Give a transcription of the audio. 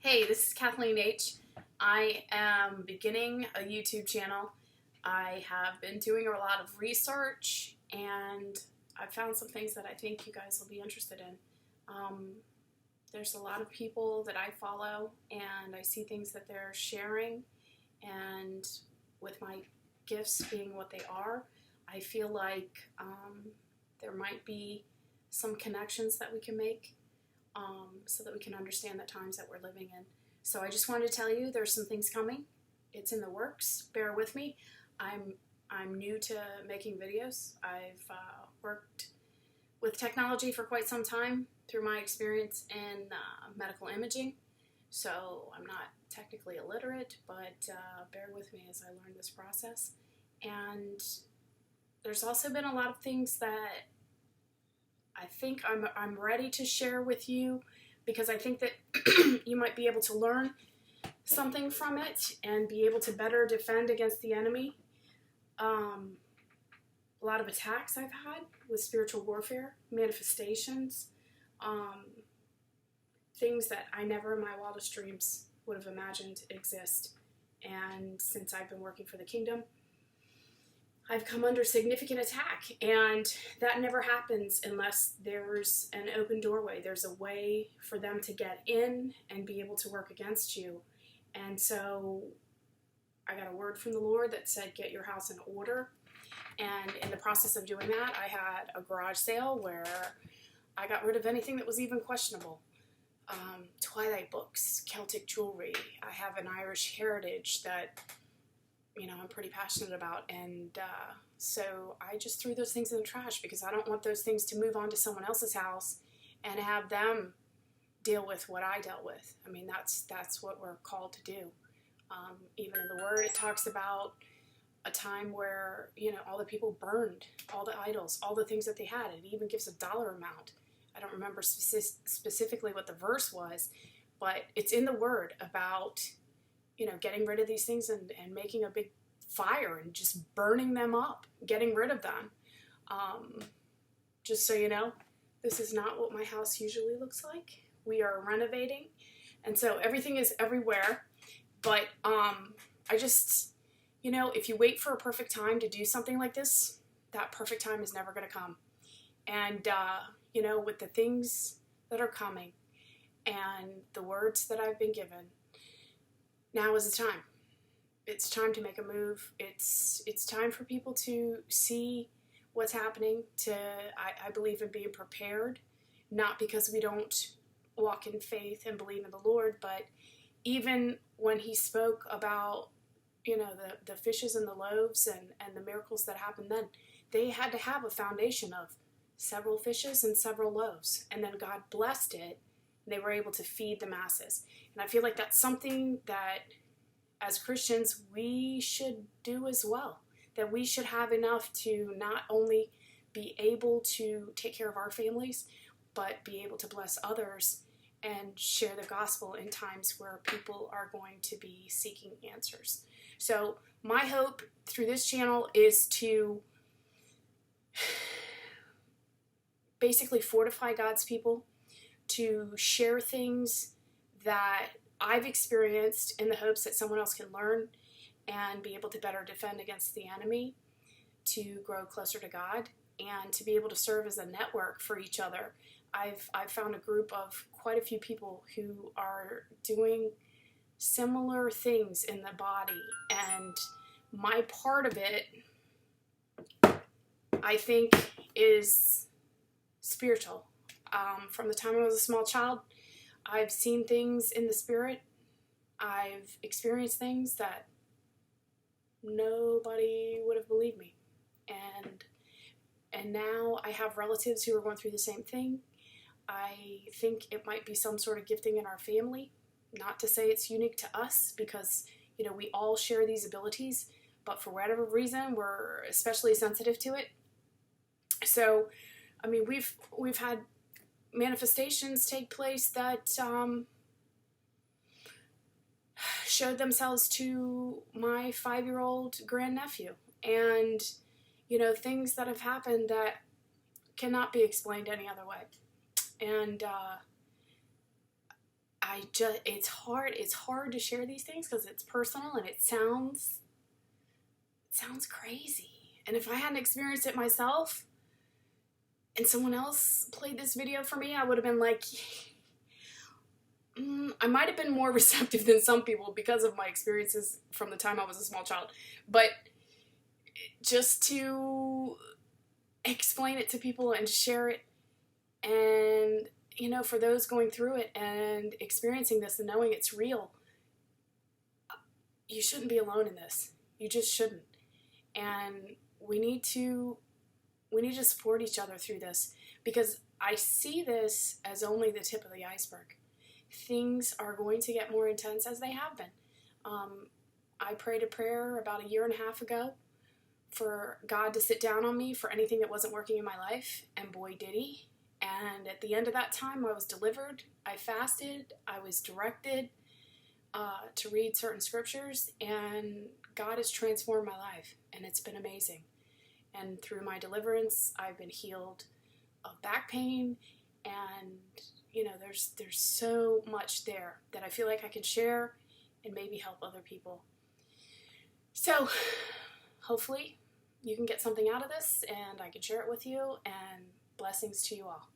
Hey, this is Cathleen H. I am beginning a YouTube channel. I have been doing a lot of research and I've found some things that I think you guys will be interested in. There's a lot of people that I follow and I see things that they're sharing, and with my gifts being what they are, I feel like there might be some connections that we can make so that we can understand the times that we're living in. So I just wanted to tell you there's some things coming. It's in the works. Bear with me. I'm new to making videos. I've worked with technology for quite some time through my experience in medical imaging. So I'm not technically illiterate, but bear with me as I learn this process. And there's also been a lot of things that I think I'm ready to share with you, because I think that you might be able to learn something from it and be able to better defend against the enemy. A lot of attacks I've had with spiritual warfare, manifestations, things that I never in my wildest dreams would have imagined exist. And since I've been working for the kingdom, I've come under significant attack, and that never happens unless there's an open doorway. There's a way for them to get in and be able to work against you. And so I got a word from the Lord that said, get your house in order. And in the process of doing that, I had a garage sale where I got rid of anything that was even questionable. Twilight books, Celtic jewelry. I have an Irish heritage that I'm pretty passionate about, and so I just threw those things in the trash because I don't want those things to move on to someone else's house and have them deal with what I dealt with. I mean, that's what we're called to do. Even in the Word, it talks about a time where, all the people burned all the idols, all the things that they had. It even gives a dollar amount. I don't remember specifically what the verse was, but it's in the Word about getting rid of these things and making a big fire and just burning them up, getting rid of them. Just so you know, this is not what my house usually looks like. We are renovating, and so everything is everywhere. But I just, if you wait for a perfect time to do something like this, that perfect time is never going to come. And, with the things that are coming and the words that I've been given, now is the time. It's time to make a move. It's time for people to see what's happening. I believe in being prepared, not because we don't walk in faith and believe in the Lord, but even when he spoke about, the fishes and the loaves and the miracles that happened then, they had to have a foundation of several fishes and several loaves. And then God blessed it. They were able to feed the masses. And I feel like that's something that as Christians we should do as well. That we should have enough to not only be able to take care of our families, but be able to bless others and share the gospel in times where people are going to be seeking answers. So my hope through this channel is to basically fortify God's people, to share things that I've experienced in the hopes that someone else can learn and be able to better defend against the enemy, to grow closer to God, and to be able to serve as a network for each other. I've found a group of quite a few people who are doing similar things in the body, and my part of it, I think, is spiritual. From the time I was a small child, I've seen things in the spirit. I've experienced things that nobody would have believed me. And now I have relatives who are going through the same thing. I think it might be some sort of gifting in our family. Not to say it's unique to us, because, we all share these abilities, but for whatever reason, we're especially sensitive to it. So, I mean, we've had manifestations take place that showed themselves to my 5-year-old grandnephew, and things that have happened that cannot be explained any other way. And it's hard to share these things because it's personal and it sounds crazy. And if I hadn't experienced it myself and someone else played this video for me, I would have been like, I might have been more receptive than some people because of my experiences from the time I was a small child. But just to explain it to people and share it, and, you know, for those going through it and experiencing this and knowing it's real, you shouldn't be alone in this. You just shouldn't. And we need to support each other through this, because I see this as only the tip of the iceberg. Things are going to get more intense, as they have been. I prayed a prayer about 1.5 years ago for God to sit down on me for anything that wasn't working in my life, and boy did he. And at the end of that time, I was delivered. I fasted. I was directed to read certain scriptures, and God has transformed my life, and it's been amazing. And through my deliverance, I've been healed of back pain, and you know, there's so much there that I feel like I can share and maybe help other people. So hopefully you can get something out of this, and I can share it with you, and blessings to you all.